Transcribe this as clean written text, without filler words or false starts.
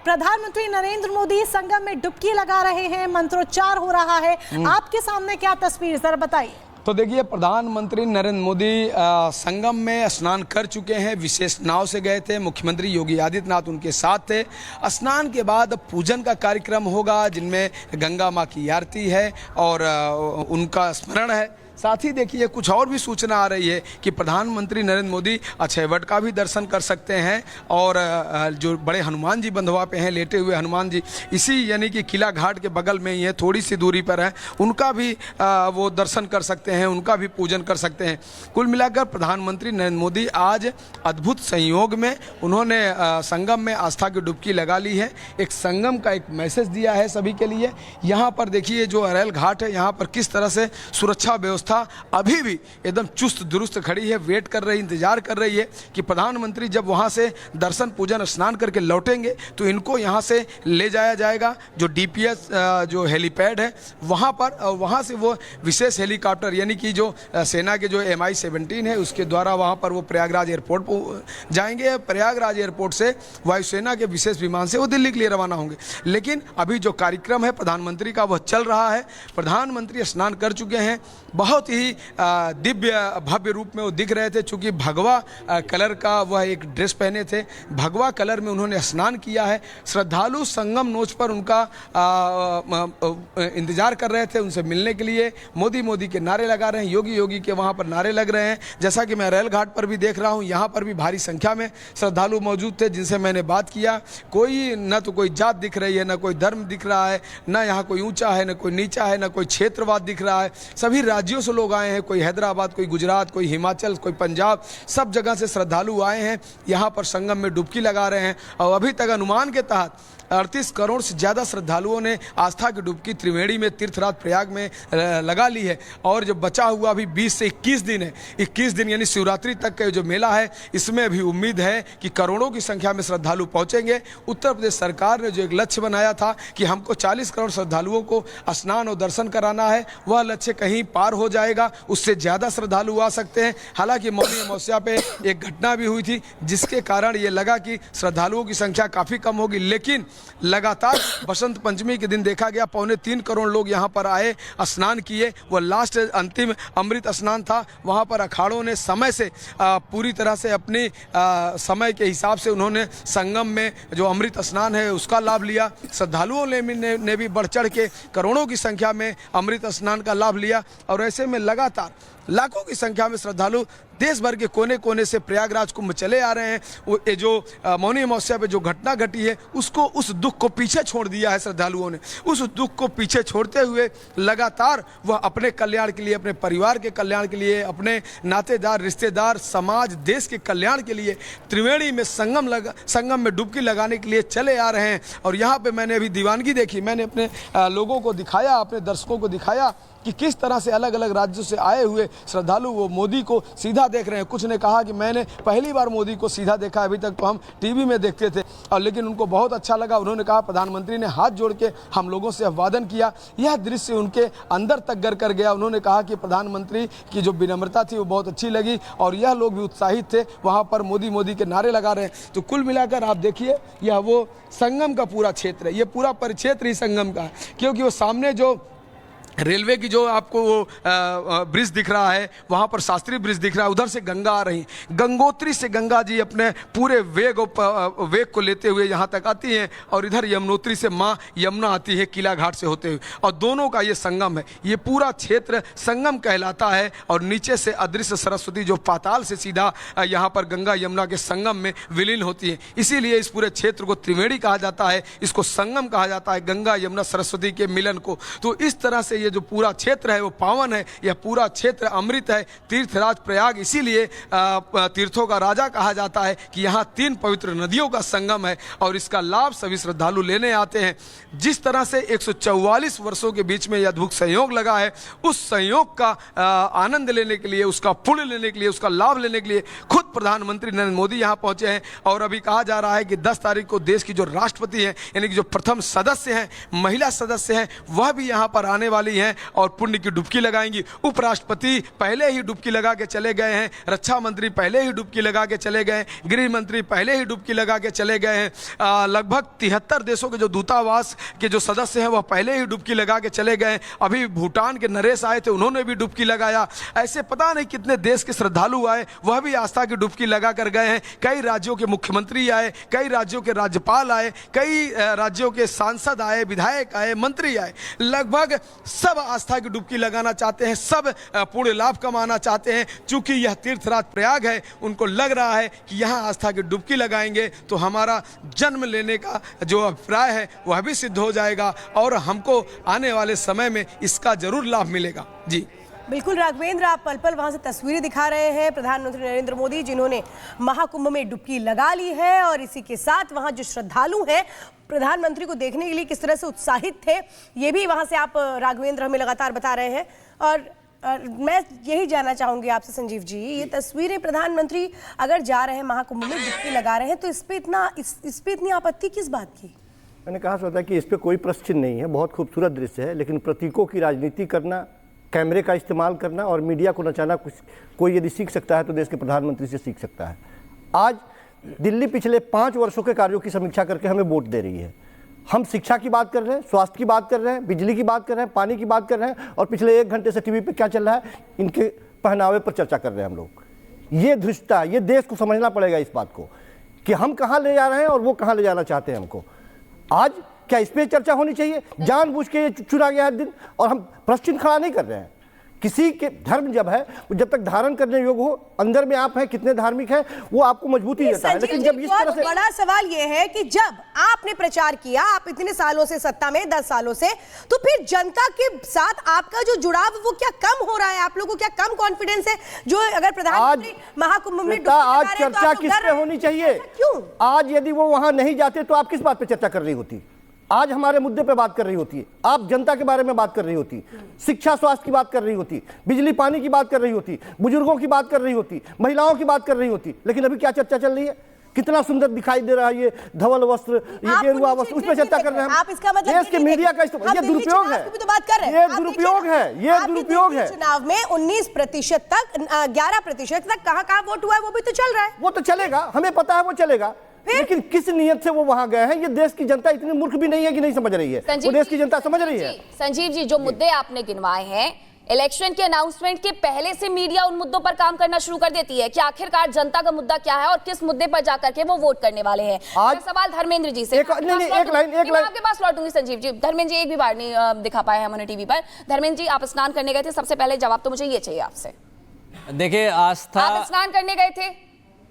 प्रधानमंत्री नरेंद्र मोदी संगम में डुबकी लगा रहे हैं, मंत्रोच्चार हो रहा है। आपके सामने क्या तस्वीर, जरा बताइए। तो देखिए, प्रधानमंत्री नरेंद्र मोदी संगम में स्नान कर चुके हैं। विशेष नाव से गए थे, मुख्यमंत्री योगी आदित्यनाथ उनके साथ थे। स्नान के बाद पूजन का कार्यक्रम होगा, जिनमें गंगा माँ की आरती है और उनका स्मरण है। साथ ही देखिए, कुछ और भी सूचना आ रही है कि प्रधानमंत्री नरेंद्र मोदी अक्षयवट का भी दर्शन कर सकते हैं और जो बड़े हनुमान जी बंधवा पे हैं, लेटे हुए हनुमान जी, इसी यानी कि किला घाट के बगल में ही है, थोड़ी सी दूरी पर है, उनका भी वो दर्शन कर सकते हैं, उनका भी पूजन कर सकते हैं। कुल मिलाकर प्रधानमंत्री नरेंद्र मोदी आज अद्भुत संयोग में उन्होंने संगम में आस्था की डुबकी लगा ली है। एक संगम का एक मैसेज दिया है सभी के लिए। यहाँ पर देखिए, जो अरैल घाट है, यहाँ पर किस तरह से सुरक्षा व्यवस्था अभी भी एकदम चुस्त दुरुस्त खड़ी है, वेट कर रही, इंतजार कर रही है कि प्रधानमंत्री जब वहां से दर्शन पूजन स्नान करके लौटेंगे तो इनको यहां से ले जाया जाएगा। जो डीपीएस जो हेलीपैड है वहां पर, वहां से वो विशेष हेलीकॉप्टर यानी कि जो सेना के जो MI-17 है उसके द्वारा वहां पर वो प्रयागराज एयरपोर्ट जाएंगे। प्रयागराज एयरपोर्ट से वायुसेना के विशेष विमान से वो दिल्ली के लिए रवाना होंगे। लेकिन अभी जो कार्यक्रम है प्रधानमंत्री का वह चल रहा है। प्रधानमंत्री स्नान कर चुके हैं, बहुत ही दिव्य भव्य रूप में वो दिख रहे थे। चूंकि भगवा कलर का वह एक ड्रेस पहने थे, भगवा कलर में उन्होंने स्नान किया है। श्रद्धालु संगम नोच पर उनका इंतजार कर रहे थे, उनसे मिलने के लिए। मोदी मोदी के नारे लगा रहे हैं, योगी योगी के वहाँ पर नारे लग रहे हैं। जैसा कि मैं रेल घाट पर भी देख रहा हूँ, यहाँ पर भी भारी संख्या में श्रद्धालु मौजूद थे जिनसे मैंने बात किया। कोई न तो कोई जात दिख रही है, न कोई धर्म दिख रहा है, न यहाँ कोई ऊंचा है, न कोई नीचा है, न कोई क्षेत्रवाद दिख रहा है। सभी राज्यों से लोग आए हैं, कोई हैदराबाद, कोई गुजरात, कोई हिमाचल, कोई पंजाब, सब जगह से श्रद्धालु आए हैं, यहाँ पर संगम में डुबकी लगा रहे हैं। और अभी तक अनुमान के तहत 38 करोड़ से ज़्यादा श्रद्धालुओं ने आस्था की डुबकी त्रिवेणी में, तीर्थराज प्रयाग में लगा ली है। और जो बचा हुआ अभी 20 से 21 दिन है, 21 दिन यानी शिवरात्रि तक का जो मेला है, इसमें भी उम्मीद है कि करोड़ों की संख्या में श्रद्धालु पहुंचेंगे। उत्तर प्रदेश सरकार ने जो एक लक्ष्य बनाया था कि हमको 40 करोड़ श्रद्धालुओं को स्नान और दर्शन कराना है, वह लक्ष्य कहीं पार हो जाएगा, उससे ज़्यादा श्रद्धालु आ सकते हैं। हालांकि मौनी अमावस्या पे एक घटना भी हुई थी जिसके कारण ये लगा कि श्रद्धालुओं की संख्या काफ़ी कम होगी, लेकिन लगातार बसंत पंचमी के दिन देखा गया 3.25 करोड़ लोग यहाँ पर आए, स्नान किए। वो लास्ट अंतिम अमृत स्नान था। वहाँ पर अखाड़ों ने समय से पूरी तरह से अपनी समय के हिसाब से उन्होंने संगम में जो अमृत स्नान है उसका लाभ लिया। श्रद्धालुओं ने भी बढ़ चढ़ के करोड़ों की संख्या में अमृत स्नान का लाभ लिया। और ऐसे में लगातार लाखों की संख्या में श्रद्धालु देश भर के कोने कोने से प्रयागराज कुंभ चले आ रहे हैं। वो जो मौनी अमावस्या पे जो घटना घटी है उसको, उस दुख को पीछे छोड़ दिया है श्रद्धालुओं ने। उस दुख को पीछे छोड़ते हुए लगातार वह अपने कल्याण के लिए, अपने परिवार के कल्याण के लिए, अपने नातेदार, रिश्तेदार, समाज, देश के कल्याण के लिए त्रिवेणी में संगम में डुबकी लगाने के लिए चले आ रहे हैं। और यहाँ पर मैंने अभी दीवानगी देखी, मैंने अपने लोगों को दिखाया, अपने दर्शकों को दिखाया कि किस तरह से अलग अलग राज्यों से आए हुए श्रद्धालु वो मोदी को सीधा देख रहे हैं। कुछ ने कहा कि मैंने पहली बार मोदी को सीधा देखा, अभी तक तो हम टीवी में देखते थे, और लेकिन उनको बहुत अच्छा लगा। उन्होंने कहा प्रधानमंत्री ने हाथ जोड़ के हम लोगों से अभिवादन किया, यह दृश्य उनके अंदर तक गर कर गया। उन्होंने कहा कि प्रधानमंत्री की जो विनम्रता थी वो बहुत अच्छी लगी और यह लोग भी उत्साहित थे, वहाँ पर मोदी मोदी के नारे लगा रहे हैं। तो कुल मिलाकर आप देखिए, यह वो संगम का पूरा क्षेत्र है, ये पूरा परिक्षेत्र ही संगम का है। क्योंकि वो सामने जो रेलवे की जो आपको वो ब्रिज दिख रहा है, वहाँ पर शास्त्री ब्रिज दिख रहा है, उधर से गंगा आ रही, गंगोत्री से गंगा जी अपने पूरे वेग को लेते हुए यहाँ तक आती हैं, और इधर यमुनोत्री से माँ यमुना आती है किला घाट से होते हुए, और दोनों का ये संगम है। ये पूरा क्षेत्र संगम कहलाता है। और नीचे से अदृश्य सरस्वती जो पाताल से सीधा यहाँ पर गंगा यमुना के संगम में विलीन होती है, इसीलिए इस पूरे क्षेत्र को त्रिवेणी कहा जाता है, इसको संगम कहा जाता है, गंगा यमुना सरस्वती के मिलन को। तो इस तरह से ये जो पूरा क्षेत्र है वो पावन है, यह पूरा क्षेत्र अमृत है। तीर्थराज प्रयाग इसीलिए तीर्थों का राजा कहा जाता है कि यहाँ 3 पवित्र नदियों का संगम है और इसका लाभ सभी श्रद्धालु लेने आते हैं। जिस तरह से 144 वर्षों के बीच में यह अद्भुत संयोग लगा है, उस संयोग का आनंद लेने के लिए, उसका पुण्य लेने के लिए, उसका लाभ लेने के लिए खुद प्रधानमंत्री नरेंद्र मोदी यहाँ पहुंचे हैं। और अभी कहा जा रहा है कि 10 तारीख को देश की जो राष्ट्रपति हैं, यानी कि जो प्रथम सदस्य हैं, महिला सदस्य हैं, वह भी यहाँ पर आने वाली वाली हैं और पुण्य की डुबकी लगाएंगी। उपराष्ट्रपति पहले ही डुबकी लगा के चले गए हैं, रक्षा मंत्री पहले ही डुबकी लगा के चले गए, गृह मंत्री पहले ही डुबकी लगा के चले गए हैं। लगभग 73 देशों के जो दूतावास के जो सदस्य हैं वह पहले ही डुबकी लगा के चले गए। अभी भूटान के नरेश आए थे, उन्होंने भी डुबकी लगाया। ऐसे पता नहीं कितने देश के श्रद्धालु आए, वह भी आस्था की डुबकी लगा कर गए हैं। कई राज्यों के मुख्यमंत्री आए, कई राज्यों के राज्यपाल आए, कई राज्यों के सांसद आए, विधायक आए, मंत्री आए। लगभग सब आस्था की डुबकी लगाना चाहते हैं, सब पूर्ण लाभ कमाना चाहते हैं। चूंकि यह तीर्थराज प्रयाग है, उनको लग रहा है कि यहाँ आस्था की डुबकी लगाएंगे तो हमारा जन्म लेने का जो अभिप्राय है वह भी सिद्ध हो जाएगा और हमको आने वाले समय में इसका जरूर लाभ मिलेगा। जी बिल्कुल राघवेंद्र, आप पल पल वहां से तस्वीरें दिखा रहे हैं प्रधानमंत्री नरेंद्र मोदी जिन्होंने महाकुंभ में डुबकी लगा ली है और इसी के साथ वहां जो श्रद्धालु हैं प्रधानमंत्री को देखने के लिए किस तरह से उत्साहित थे, ये भी वहां से आप राघवेंद्र हमें लगातार बता रहे हैं। और मैं यही जानना चाहूंगी आपसे संजीव जी, ये तस्वीरें प्रधानमंत्री अगर जा रहे हैं महाकुंभ में डुबकी लगा रहे हैं तो इस पे इतनी आपत्ति किस बात की? मैंने कहा सोचा कि इस पे कोई प्रश्न नहीं है, बहुत खूबसूरत दृश्य है, लेकिन प्रतीकों की राजनीति करना, कैमरे का इस्तेमाल करना और मीडिया को नचाना कोई यदि सीख सकता है तो देश के प्रधानमंत्री से सीख सकता है। आज दिल्ली पिछले 5 वर्षों के कार्यों की समीक्षा करके हमें वोट दे रही है। हम शिक्षा की बात कर रहे हैं, स्वास्थ्य की बात कर रहे हैं, बिजली की बात कर रहे हैं, पानी की बात कर रहे हैं और पिछले 1 घंटे से टीवी पे क्या चल रहा है इनके पहनावे पर चर्चा कर रहे हैं हम लोग। ये धृष्टता, ये देश को समझना पड़ेगा इस बात को कि हम कहाँ ले जा रहे हैं और वो कहाँ ले जाना चाहते हैं हमको। आज क्या इस पर चर्चा होनी चाहिए? जानबूझ के ये चुना गया है दिन और हम प्रश्न खड़ा नहीं कर रहे हैं। किसी के धर्म जब है, जब तक धारण करने योग्य हो, अंदर में आप हैं कितने धार्मिक हैं वो आपको मजबूती देता है। लेकिन जब इस तरह से बड़ा सवाल ये है कि जब आपने प्रचार किया, आप इतने सालों से सत्ता में 10 सालों से, तो फिर जनता के साथ आपका जो जुड़ाव वो क्या कम हो रहा है? आप लोगों को क्या कम कॉन्फिडेंस है जो अगर प्रधानमंत्री महाकुंभ में आज चर्चा किस पे होनी चाहिए? क्यों आज यदि वो वहां नहीं जाते तो आप किस बात पे चर्चा कर रही होती? आज हमारे मुद्दे पे बात कर रही होती है, आप जनता के बारे में बात कर रही होती, शिक्षा स्वास्थ्य की बात कर रही होती, बिजली पानी की बात कर रही होती, बुजुर्गों की बात कर रही होती, महिलाओं की बात कर रही होती। लेकिन अभी क्या चर्चा चल रही है? कितना सुंदर दिखाई दे रहा है ये धवल वस्त्र, ये गेरुआ वस्त्र, उस पर चर्चा कर रहे हैं। आप इसका मतलब देश के मीडिया का इस्तेमाल, ये दुरुपयोग है, ये दुरुपयोग है, ये दुरुपयोग है। चुनाव में 19% तक 11% तक कहां वोट हुआ है वो भी तो चल रहा है। वो तो चलेगा, हमें पता है वो चलेगा, लेकिन किस नियत से वो वहां गए हैं ये देश की जनता इतनी मूर्ख भी नहीं है कि नहीं समझ रही है, वो देश की जनता समझ रही है। संजीव जी, जो मुद्दे आपने गिनवाए हैं, इलेक्शन के अनाउंसमेंट के पहले से मीडिया उन मुद्दों पर काम करना शुरू कर देती है कि आखिरकार जनता का मुद्दा क्या है और किस मुद्दे पर जाकर के वो वोट करने वाले हैं। आज सवाल धर्मेंद्र जी से, एक लाइन आपके पास लौटूंगी संजीव जी। धर्मेंद्र जी एक भी बार नहीं दिखा पाए हैं हमने टीवी पर। धर्मेंद्र जी, आप स्नान करने गए थे, सबसे पहले जवाब तो मुझे ये चाहिए आपसे। देखिए, आस्था, आप स्नान करने गए थे,